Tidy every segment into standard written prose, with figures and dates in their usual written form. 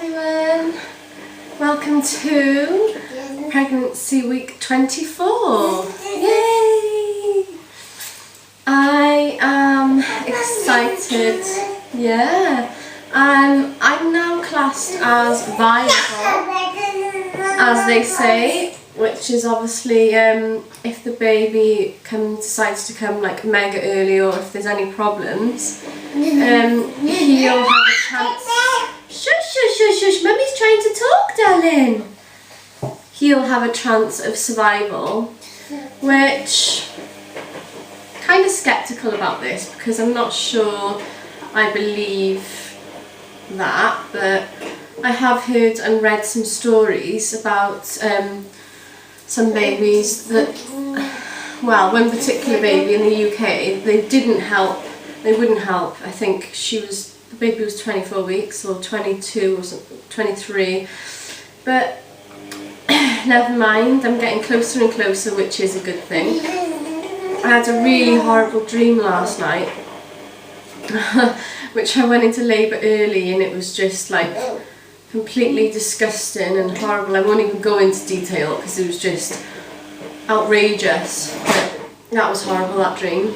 everyone, welcome to pregnancy week 24. Yay! I am excited. Yeah, I'm now classed as viable, as they say, which is obviously if the baby decides to come like mega early, or if there's any problems, he'll have a chance. Shush, shush, shush, shush, Mummy's trying to talk, darling. He'll have a chance of survival, which kind of skeptical about this because I'm not sure I believe that, but I have heard and read some stories about some babies that, well, one particular baby in the UK, they wouldn't help. I think the baby was 24 weeks or 22 or 23, but never mind, I'm getting closer and closer, which is a good thing. I had a really horrible dream last night, which I went into labour early, and it was just like completely disgusting and horrible. I won't even go into detail because it was just outrageous, but that was horrible, that dream.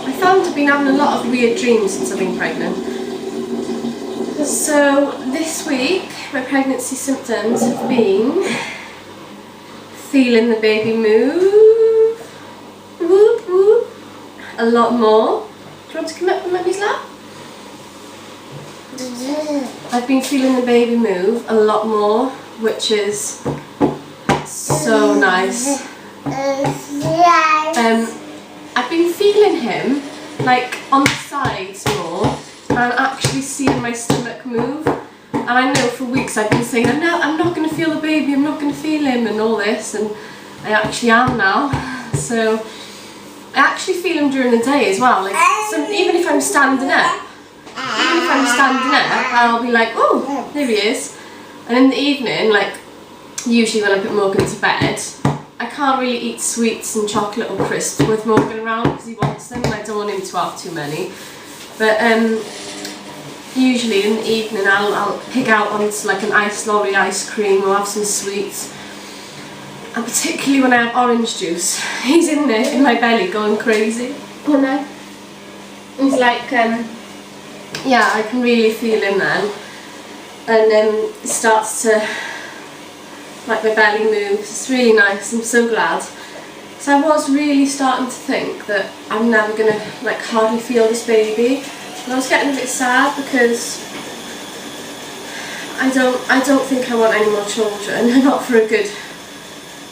I found I've been having a lot of weird dreams since I've been pregnant. So this week my pregnancy symptoms have been feeling the baby move, whoop whoop, a lot more. Do you want to come up on Mummy's lap? I've been feeling the baby move a lot more, which is so nice. I've been feeling him like on the sides more, and actually seeing my stomach move. And I know for weeks I've been saying, I'm not going to feel the baby, I'm not going to feel him and all this, and I actually am now. So I actually feel him during the day as well. Like, even if I'm standing up, I'll be like, oh, there he is. And in the evening, like usually when I put Morgan to bed, I can't really eat sweets and chocolate or crisps with Morgan around because he wants them and I don't want him to have too many. But usually in the evening I'll pick out onto like an iced lolly ice cream or have some sweets. And particularly when I have orange juice, he's in there in my belly going crazy. You know? He's like, yeah, I can really feel him then. And it starts to, like, my belly moves. It's really nice. I'm so glad. So I was really starting to think that I'm never gonna like hardly feel this baby. And I was getting a bit sad because I don't think I want any more children. Not for a good,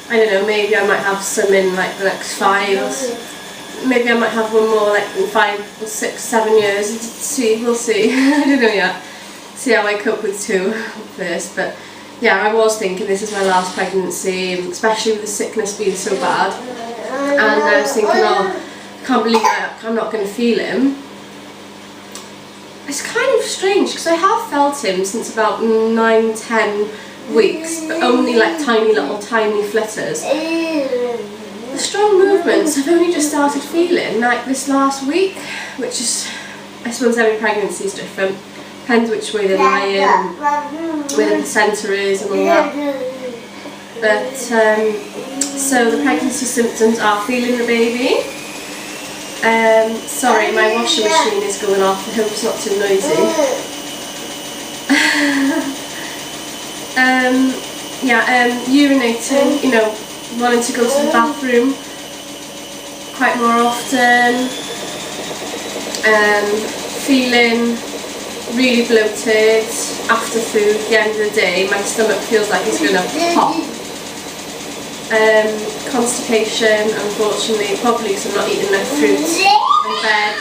I don't know, maybe I might have some in like the next 5 or maybe I might have one more like in 5 or 6, 7 years. We'll see. I don't know yet. See how I cope with 2 first, but yeah, I was thinking this is my last pregnancy, especially with the sickness being so bad, and I was thinking, oh, I can't believe I'm not going to feel him. It's kind of strange because I have felt him since about 9-10 weeks, but only like tiny flutters. The strong movements I've only just started feeling like this last week, which is, I suppose every pregnancy is different. Depends which way they're lying and where the placenta is and all that. But so the pregnancy symptoms are feeling the baby. Sorry, my washing machine is going off. I hope it's not too noisy. Urinating, you know, wanting to go to the bathroom quite more often. Feeling really bloated after food. At the end of the day, my stomach feels like it's going to pop. Constipation, unfortunately, probably because I'm not eating enough fruit and veg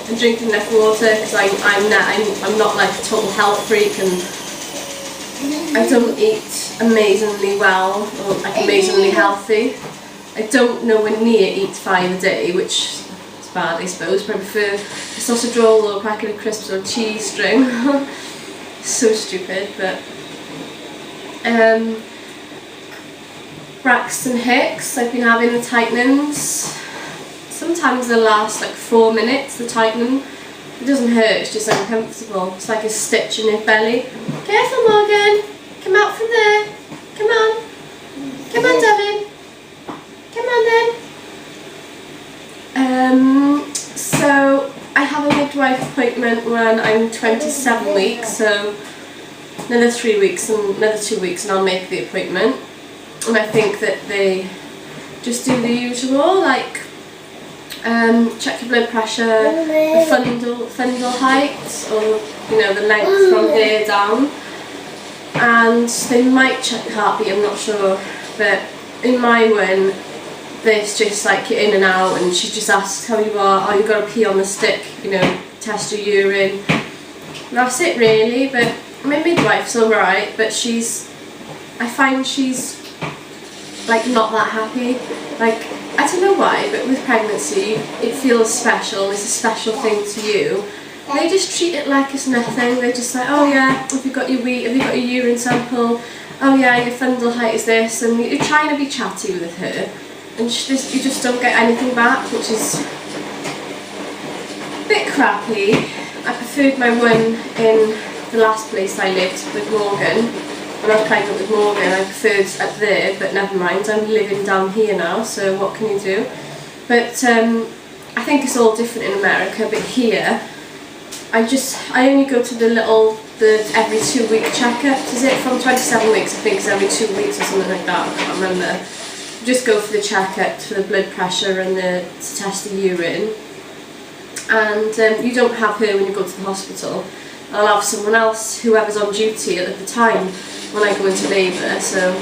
and drinking enough water, because I'm not like a total health freak, and I don't eat amazingly well or like amazingly healthy. I don't nowhere near eat 5 a day, which is bad, I suppose, but I prefer a sausage roll or a packet of crisps or a cheese string. So stupid, but Braxton Hicks, I've been having the tightenings. Sometimes they last like 4 minutes, the tightening, It doesn't hurt, it's just uncomfortable. It's like a stitch in his belly. Careful, Morgan. Come out from there. Come on. Come on, darling. Come on then. So I have a midwife appointment when I'm 27 weeks, so another 3 weeks and another 2 weeks and I'll make the appointment. And I think that they just do the usual, like check your blood pressure, the fundal height, or you know, the length from here down, and they might check the heartbeat, I'm not sure, but in my one there's just like you're in and out, and she just asks how you are, oh, you've got to pee on the stick, you know, test your urine. That's it really. But my midwife's alright, but I find she's like not that happy. Like, I don't know why, but with pregnancy it feels special, it's a special thing to you. They just treat it like it's nothing. They're just like, oh yeah, have you got your urine sample? Oh yeah, your fundal height is this, and you're trying to be chatty with her, and you just don't get anything back, which is a bit crappy. I preferred my one in the last place I lived with Morgan. When I was pregnant with Morgan, I preferred up there, but never mind, I'm living down here now, so what can you do? But I think it's all different in America, but here, I only go to the every 2 week checkups. Is it from 27 weeks? I think it's every 2 weeks or something like that, I can't remember. Just go for the checkup for the blood pressure and to test the urine. And you don't have her when you go to the hospital. I'll have someone else, whoever's on duty at the time when I go into labour, so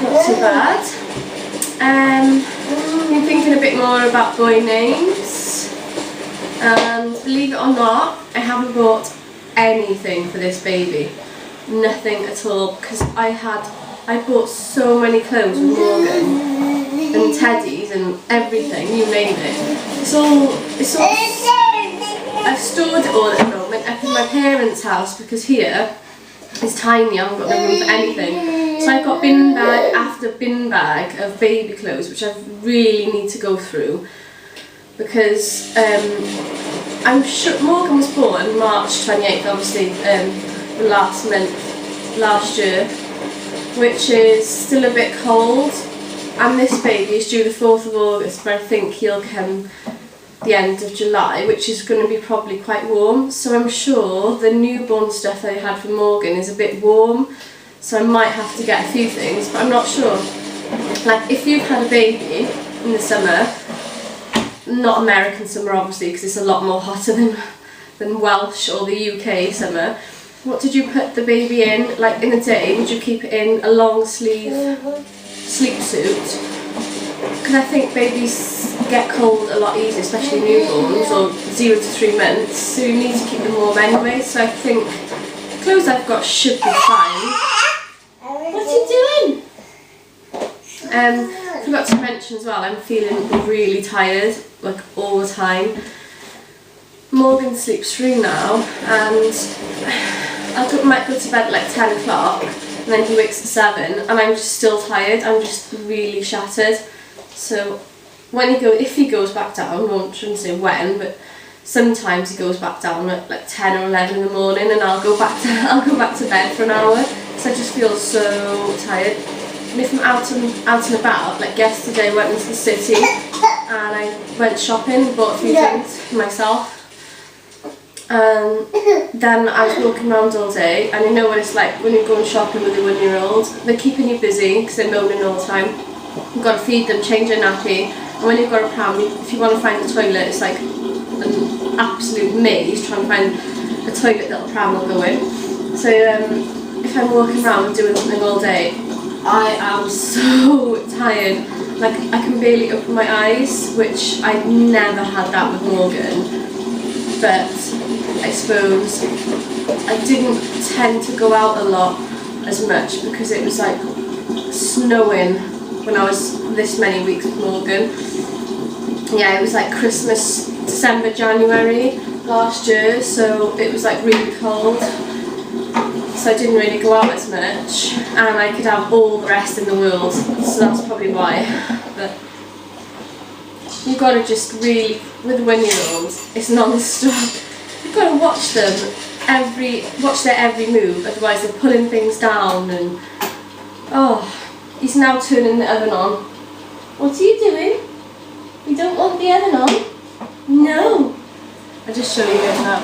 not too bad. I'm thinking a bit more about boy names, and believe it or not, I haven't bought anything for this baby. Nothing at all, because I bought so many clothes with Morgan and teddies and everything, you name it. It's all I've stored it all at the moment up in my parents' house, because here it's tiny, I haven't got no room for anything. So I've got bin bag after bin bag of baby clothes, which I really need to go through, because I'm sure Morgan was born March 28th, obviously, last year, which is still a bit cold, and this baby is due the 4th of August, but I think he'll come the end of July, which is going to be probably quite warm, so I'm sure the newborn stuff I had for Morgan is a bit warm, so I might have to get a few things, but I'm not sure. Like, if you've had a baby in the summer, not American summer obviously, because it's a lot more hotter than Welsh or the UK summer, what did you put the baby in? Like, in a day, would you keep it in a long sleeve sleep suit? Because I think babies get cold a lot easier, especially newborns or 0 to 3 months, so you need to keep them warm anyway, so I think the clothes I've got should be fine. What are you doing? I forgot to mention as well, I'm feeling really tired, like all the time. Morgan sleeps through now, and I might go to bed at like 10 o'clock, and then he wakes at 7, and I'm just still tired, I'm just really shattered. So if he goes back down, I shouldn't say when, but sometimes he goes back down at like 10 or 11 in the morning, and I'll go back to bed for an hour, because I just feel so tired. And if I'm out and about, like yesterday I went into the city and I went shopping, bought a few things for myself, and then I was walking around all day, and you know what it's like when you're going shopping with a 1-year-old, they're keeping you busy because they're moaning all the time. You've got to feed them, change their nappy, and when you've got a pram, if you want to find the toilet, it's like an absolute maze trying to find a toilet that the pram will go in. So if I'm walking around and doing something all day, I am so tired. Like, I can barely open my eyes, which I've never had that with Morgan. But I suppose I didn't tend to go out a lot as much because it was like snowing when I was this many weeks with Morgan. Yeah, it was like Christmas, December, January last year, so it was like really cold. So I didn't really go out as much, and I could have all the rest in the world, so that's probably why. But You've got to just really, with 1-year-olds, it's non-stop. You've got to watch them watch their every move, otherwise they're pulling things down and, oh, he's now turning the oven on. What are you doing? You don't want the oven on? No. I'll just show you it now.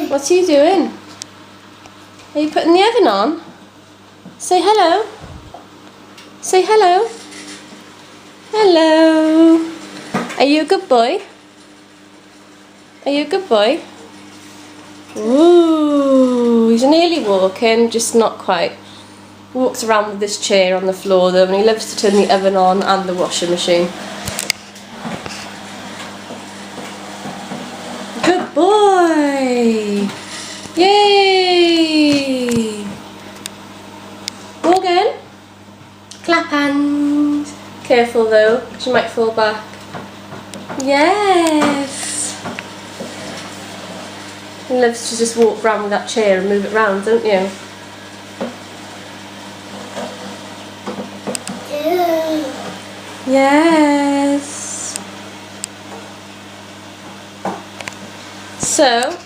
What are you doing? Are you putting the oven on? Say hello. Say hello. Hello. Are you a good boy? Are you a good boy? Ooh, he's nearly walking, just not quite. Walks around with this chair on the floor though, and he loves to turn the oven on and the washing machine. Good boy! Yay! Morgan, clap hands. Careful though, because you might fall back. Yes! He loves to just walk around with that chair and move it round, don't you? Yes! So,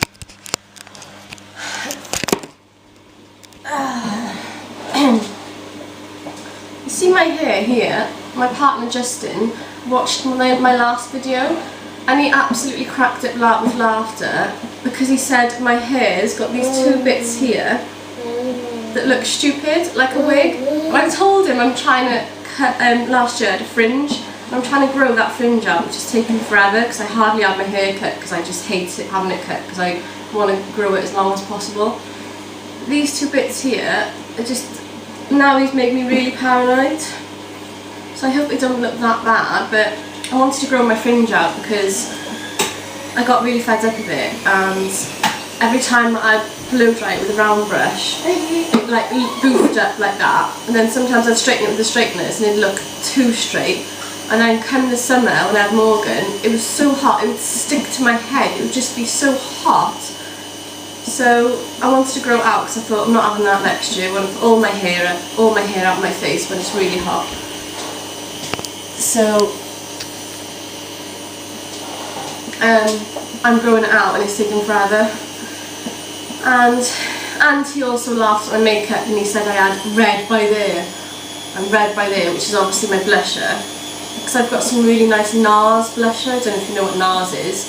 you see my hair here? My partner Justin watched my last video and he absolutely cracked up with laughter because he said my hair's got these two bits here that look stupid, like a wig. And I told him I'm trying to cut, last year I had a fringe, and I'm trying to grow that fringe out, which is taking forever because I hardly have my hair cut because I just hate it, having it cut because I want to grow it as long as possible. These two bits here are just, now he's made me really paranoid. So I hope it doesn't look that bad, but I wanted to grow my fringe out because I got really fed up of it, and every time I blow dry it with a round brush, it like boofed up like that, and then sometimes I'd straighten it with the straighteners and it'd look too straight. And then come the summer when I had Morgan, it was so hot, it would stick to my head, it would just be so hot. So I wanted to grow it out because I thought I'm not having that next year. I want to put all my hair out of my face when it's really hot. So I'm growing it out and it's taking forever. And he also laughed at my makeup and he said I had red by there and red by there, which is obviously my blusher. Because I've got some really nice NARS blusher. I don't know if you know what NARS is,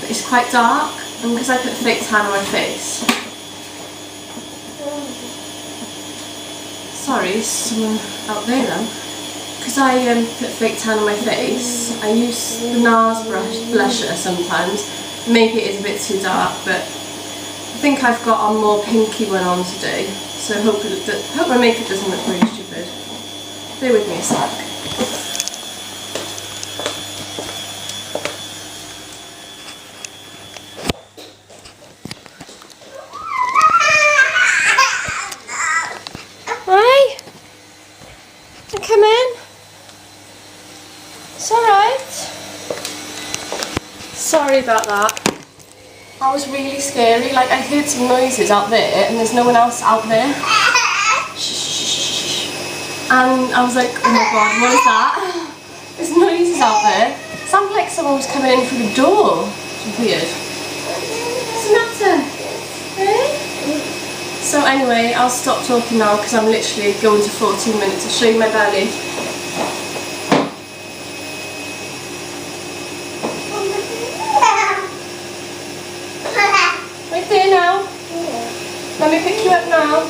but it's quite dark, and because I put fake tan on my face. Sorry, someone out there then. Because I put fake tan on my face, I use the NARS blusher sometimes. Maybe it is a bit too dark, but I think I've got a more pinky one on today, so hope my makeup doesn't look really stupid. Bear with me a sec. Come in. It's alright. Sorry about that. That was really scary. Like, I heard some noises out there and there's no one else out there. And I was like, oh my god, what is that? There's noises out there. It sounded like someone was coming in through the door. It's weird. What's the matter? Eh? So anyway, I'll stop talking now because I'm literally going to 14 minutes. I'll show you my belly. Right there now. Let me pick you up now.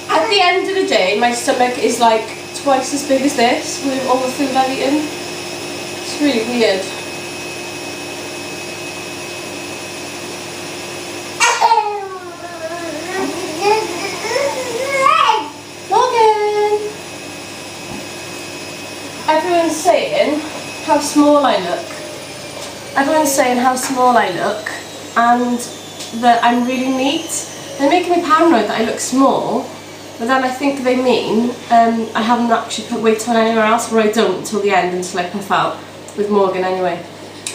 At the end of the day, my stomach is like twice as big as this with all the food I've eaten. It's really weird. Everyone's saying how small I look. Everyone's saying how small I look and that I'm really neat. They're making me paranoid that I look small, but then I think they mean I haven't actually put weight on anywhere else, or I don't until the end, until I puff out with Morgan anyway.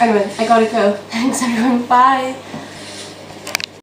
Anyway, I gotta go. Thanks everyone, bye.